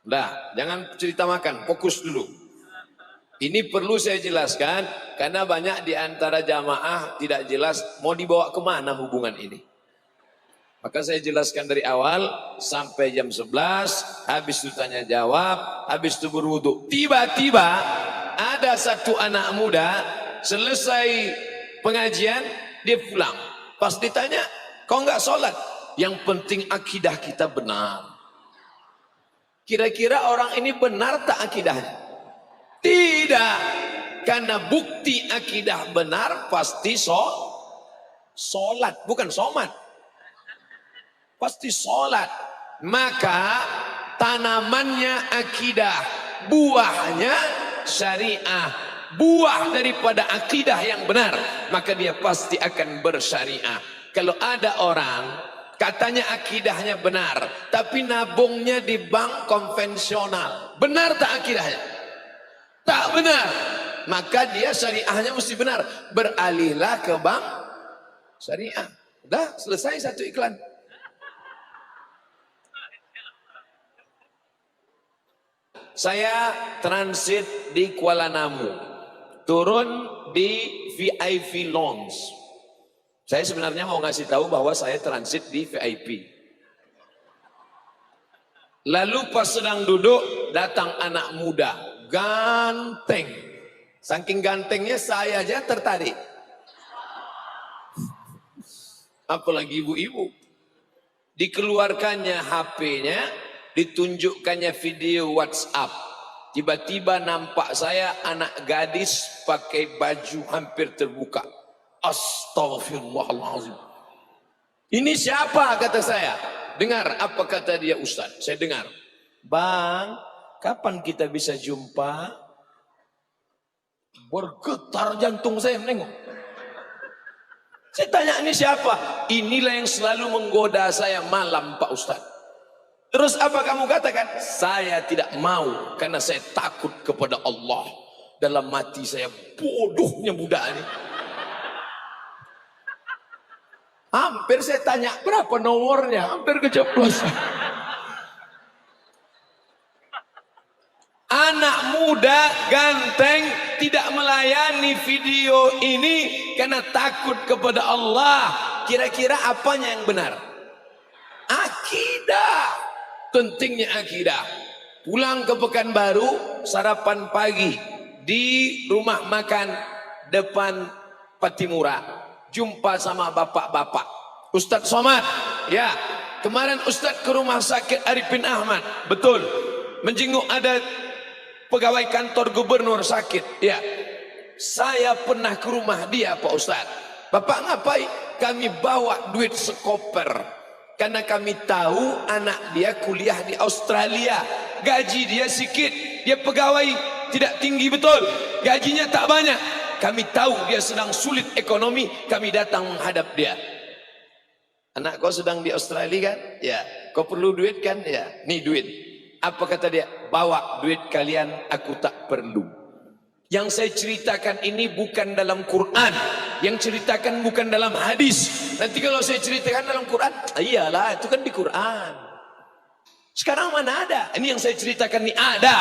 Dah, jangan cerita makan, fokus dulu. Ini perlu saya jelaskan karena banyak di antara jamaah tidak jelas mau dibawa kemana hubungan ini. Maka saya jelaskan dari awal sampai jam 11, habis itu tanya jawab, habis itu berwudu. Tiba-tiba ada satu anak muda selesai pengajian dia pulang. Pas ditanya, kau nggak sholat? Yang penting akidah kita benar. Kira-kira orang ini benar tak akidahnya? Tidak, karena bukti akidah benar pasti sholat, bukan somat. Pasti sholat. Maka tanamannya akidah, buahnya syariah. Buah daripada akidah yang benar, maka dia pasti akan bersyariah. Kalau ada orang katanya akidahnya benar, tapi nabungnya di bank konvensional, benar tak akidahnya? Tak benar, maka dia syariahnya mesti benar. Beralihlah ke bank syariah. Udah selesai satu iklan. Saya transit di Kuala Namu, turun di VIP Lounge. Saya sebenarnya mau ngasih tahu bahwa saya transit di VIP. Lalu pas sedang duduk, datang anak muda, ganteng. Saking gantengnya saya aja tertarik. Apalagi ibu-ibu. Dikeluarkannya HP-nya, ditunjukkannya video WhatsApp. Tiba-tiba nampak saya anak gadis pakai baju hampir terbuka. Astagfirullahaladzim. Ini siapa kata saya? Dengar apa kata dia Ustaz. Saya dengar. Bang, kapan kita bisa jumpa? Bergetar jantung saya menengok. Saya tanya ini siapa? Inilah yang selalu menggoda saya malam Pak Ustaz. Terus apa kamu katakan? Saya tidak mau karena saya takut kepada Allah. Dalam mati saya bodohnya budak ini. Hampir saya tanya berapa nomornya, hampir keceplosan. Anak muda ganteng tidak melayani video ini karena takut kepada Allah. Kira-kira apanya yang benar? Akidah. Pentingnya akidah. Pulang ke Pekanbaru, sarapan pagi di rumah makan depan Patimura. Jumpa sama bapak-bapak. Ustadz Somad, ya. Kemarin Ustadz ke rumah sakit Arifin Ahmad, betul. Menjenguk ada pegawai kantor gubernur sakit, ya. Saya pernah ke rumah dia Pak Ustadz. Bapak ngapain? Kami bawa duit sekoper. Karena kami tahu anak dia kuliah di Australia. Gaji dia sedikit. Dia pegawai tidak tinggi betul. Gajinya tak banyak. Kami tahu dia sedang sulit ekonomi. Kami datang menghadap dia. Anak kau sedang di Australia kan? Ya. Kau perlu duit kan? Ya. Nih duit. Apa kata dia? Bawa duit kalian, aku tak perlu. Yang saya ceritakan ini bukan dalam Quran. Yang ceritakan bukan dalam hadis. Nanti kalau saya ceritakan dalam Quran, iyalah itu kan di Quran. Sekarang mana ada? Ini yang saya ceritakan ini ada.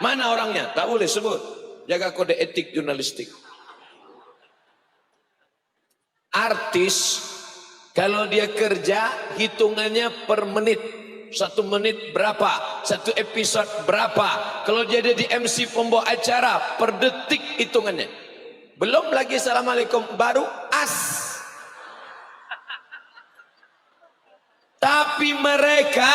Mana orangnya? Tak boleh sebut. Jaga kode etik jurnalistik. Artis kalau dia kerja hitungannya per menit. 1 menit berapa? 1 episode berapa? Kalau dia ada di MC pembawa acara per detik hitungannya. Belum lagi assalamualaikum, baru as. Tapi mereka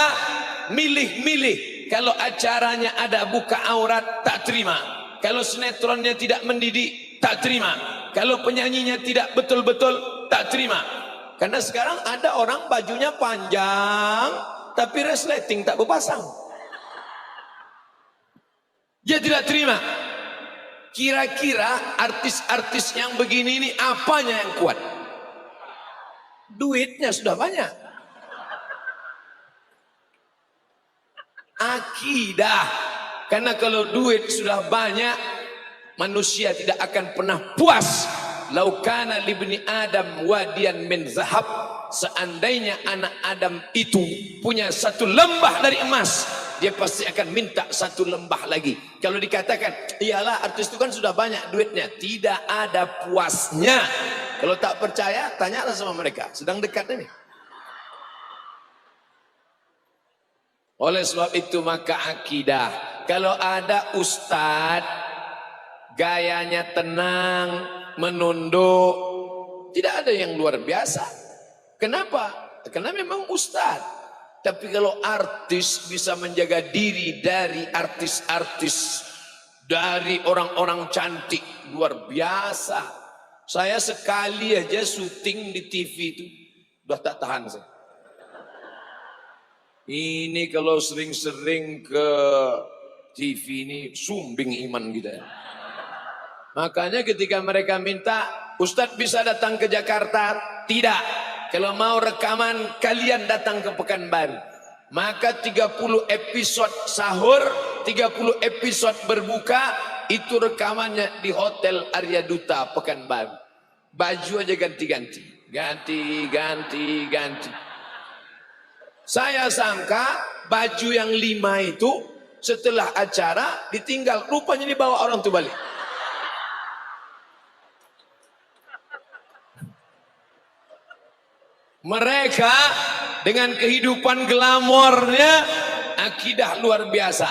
milih-milih. Kalau acaranya ada buka aurat, tak terima. Kalau sinetronnya tidak mendidik, tak terima. Kalau penyanyinya tidak betul-betul, tak terima. Karena sekarang ada orang bajunya panjang, tapi resleting tak berpasang. Dia tidak terima. Kira-kira artis-artis yang begini ini apanya yang kuat? Duitnya sudah banyak. Akidah. Karena kalau duit sudah banyak, manusia tidak akan pernah puas. Laukana libni Adam wadian min zahab. Seandainya anak Adam itu punya 1 lembah dari emas, dia pasti akan minta satu lembah lagi. Kalau dikatakan, iyalah artis itu kan sudah banyak duitnya, tidak ada puasnya. Kalau tak percaya, tanyalah sama mereka, sedang dekat ini. Oleh sebab itu maka akidah, kalau ada ustadz gayanya tenang, menunduk, tidak ada yang luar biasa. Kenapa? Karena memang ustadz. Tapi kalau artis bisa menjaga diri dari artis-artis, dari orang-orang cantik, luar biasa. Saya sekali aja syuting di TV itu udah tak tahan saya. Ini kalau sering-sering ke TV ini sumbing iman kita. Makanya ketika mereka minta, Ustadz bisa datang ke Jakarta? Tidak. Kalau mau rekaman, kalian datang ke Pekanbaru. Maka 30 episode sahur, 30 episode berbuka, itu rekamannya di Hotel Arya Duta Pekanbaru. Baju aja ganti-ganti. Ganti. Saya sangka baju yang 5 itu setelah acara ditinggal, rupanya dibawa orang itu balik. Mereka dengan kehidupan glamornya, akidah luar biasa.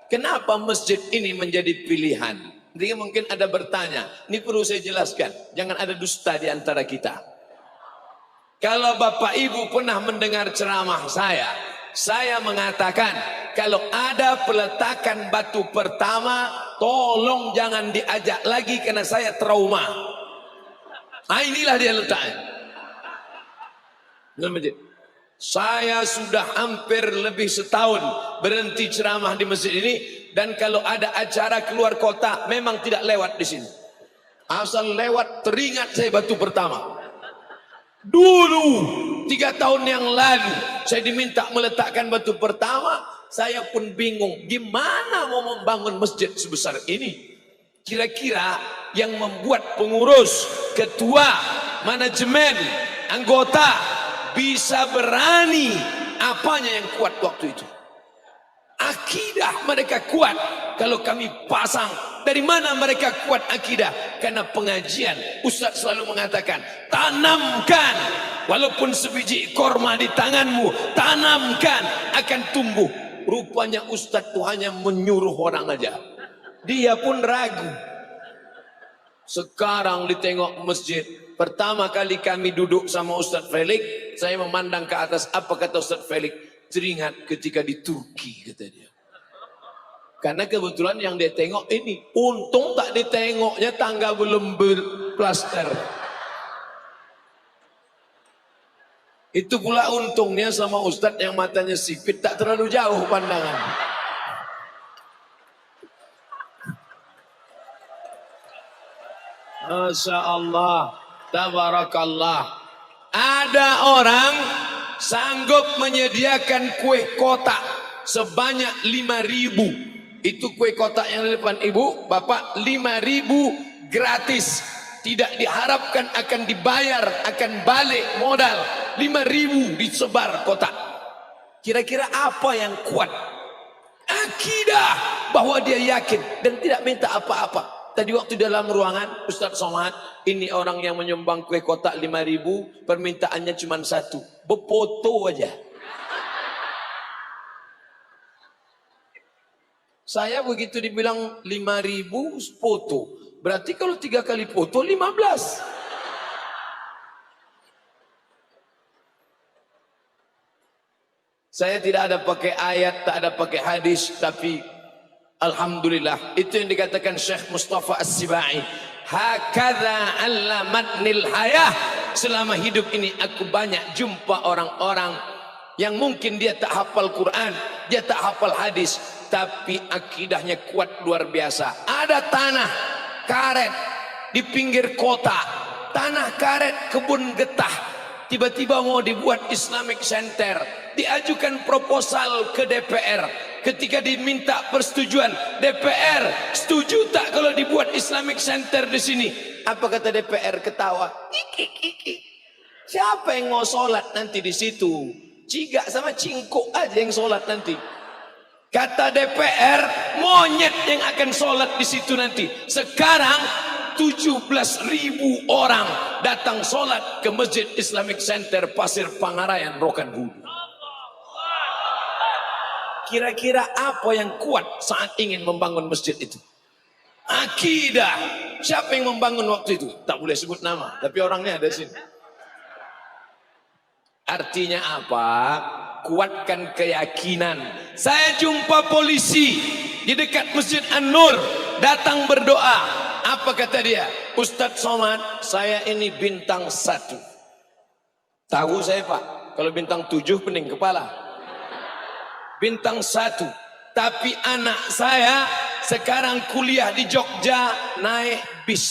Kenapa masjid ini menjadi pilihan? Jadi mungkin ada bertanya, ini perlu saya jelaskan, jangan ada dusta di antara kita. Kalau Bapak Ibu pernah mendengar ceramah saya mengatakan, kalau ada peletakan batu pertama, tolong jangan diajak lagi karena saya trauma. Nah inilah dia letaknya. Saya sudah hampir lebih setahun berhenti ceramah di masjid ini, dan kalau ada acara keluar kota memang tidak lewat di sini. Asal lewat teringat saya batu pertama. Dulu 3 tahun yang lalu saya diminta meletakkan batu pertama, saya pun bingung gimana mau membangun masjid sebesar ini. Kira-kira yang membuat pengurus, ketua, manajemen, anggota bisa berani, apanya yang kuat waktu itu? Akidah mereka kuat. Kalau kami pasang, dari mana mereka kuat akidah? Karena pengajian. Ustaz selalu mengatakan, tanamkan, walaupun sebiji korma di tanganmu, tanamkan, akan tumbuh. Rupanya Ustaz itu hanya menyuruh orang aja, dia pun ragu. Sekarang ditengok masjid, pertama kali kami duduk sama Ustaz Felix, saya memandang ke atas, apa kata Ustaz Felix? Teringat ketika di Turki, kata dia. Karena kebetulan yang dia tengok ini, untung tak ditengoknya tangga belum berplaster. Itu pula untungnya sama Ustadz yang matanya sipit, tak terlalu jauh pandangan. Masya Allah, tabarakallah. Ada orang sanggup menyediakan kue kotak sebanyak 5.000. Itu kue kotak yang di depan ibu, bapak, 5.000 gratis. Tidak diharapkan akan dibayar, akan balik modal. 5.000 disebar kotak. Kira-kira apa yang kuat? Akidah bahwa dia yakin dan tidak minta apa-apa. Tadi waktu dalam ruangan, Ustaz Somad, ini orang yang menyumbang kue kotak 5.000, permintaannya cuma 1, berfoto aja. Saya begitu dibilang 5.000 foto, berarti kalau 3 kali foto 15. Saya tidak ada pakai ayat, tak ada pakai hadis, tapi alhamdulillah, itu yang dikatakan Syekh Mustafa As-Sibai. Hakadha allamatnil hayah. Selama hidup ini aku banyak jumpa orang-orang yang mungkin dia tak hafal Quran, dia tak hafal hadis, tapi akidahnya kuat luar biasa. Ada tanah karet di pinggir kota, tanah karet kebun getah, tiba-tiba mau dibuat Islamic Center, diajukan proposal ke DPR. Ketika diminta persetujuan, DPR setuju tak kalau dibuat Islamic Center di sini? Apa kata DPR? Ketawa. Siapa yang mau sholat nanti di situ? Ciga sama cingkuk aja yang sholat nanti. Kata DPR, monyet yang akan sholat di situ nanti. Sekarang 17.000 orang datang sholat ke Masjid Islamic Center Pasir Pangarayan Rokan Hulu. Kira-kira apa yang kuat saat ingin membangun masjid itu? Akidah. Siapa yang membangun waktu itu? Tak boleh sebut nama, tapi orangnya ada sini. Artinya apa? Kuatkan keyakinan. Saya jumpa polisi di dekat Masjid An-Nur, datang berdoa. Apa kata dia? Ustadz Somad, saya ini bintang 1. Tahu saya Pak, kalau bintang 7 pening kepala. Bintang 1. Tapi anak saya sekarang kuliah di Jogja naik bis.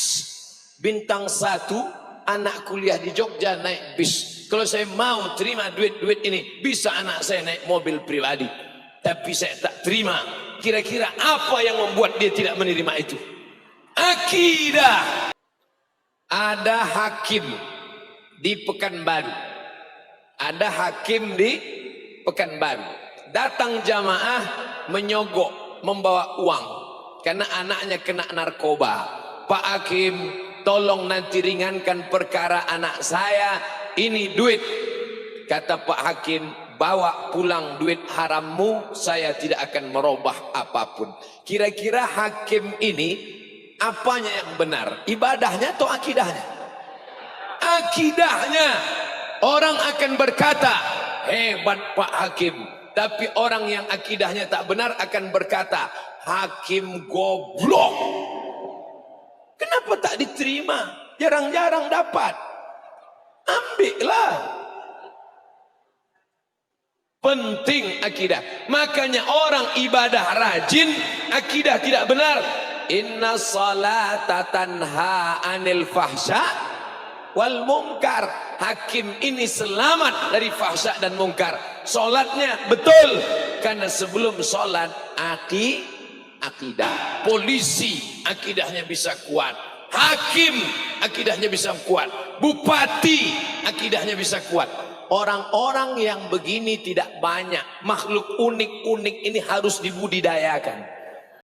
Bintang 1, anak kuliah di Jogja naik bis. Kalau saya mau terima duit-duit ini, bisa anak saya naik mobil pribadi. Tapi saya tak terima. Kira-kira apa yang membuat dia tidak menerima itu? Akidah. Ada hakim di Pekanbaru. Ada hakim di Pekanbaru. Datang jamaah menyogok, membawa uang. Karena anaknya kena narkoba. Pak Hakim, tolong nanti ringankan perkara anak saya. Ini duit. Kata Pak Hakim, bawa pulang duit harammu, saya tidak akan merubah apapun. Kira-kira hakim ini apanya yang benar? Ibadahnya atau akidahnya? Akidahnya. Orang akan berkata, hebat Pak Hakim. Tapi orang yang akidahnya tak benar akan berkata, hakim goblok. Kenapa tak diterima? Jarang-jarang dapat. Ambillah. Penting akidah. Makanya orang ibadah rajin, akidah tidak benar. Inna salata tanha anil fahsya wal munkar. Hakim ini selamat dari fahsya dan munkar. Solatnya betul, karena sebelum solat akidah. Polisi akidahnya bisa kuat. Hakim akidahnya bisa kuat. Bupati akidahnya bisa kuat. Orang-orang yang begini tidak banyak. Makhluk unik-unik ini harus dibudidayakan.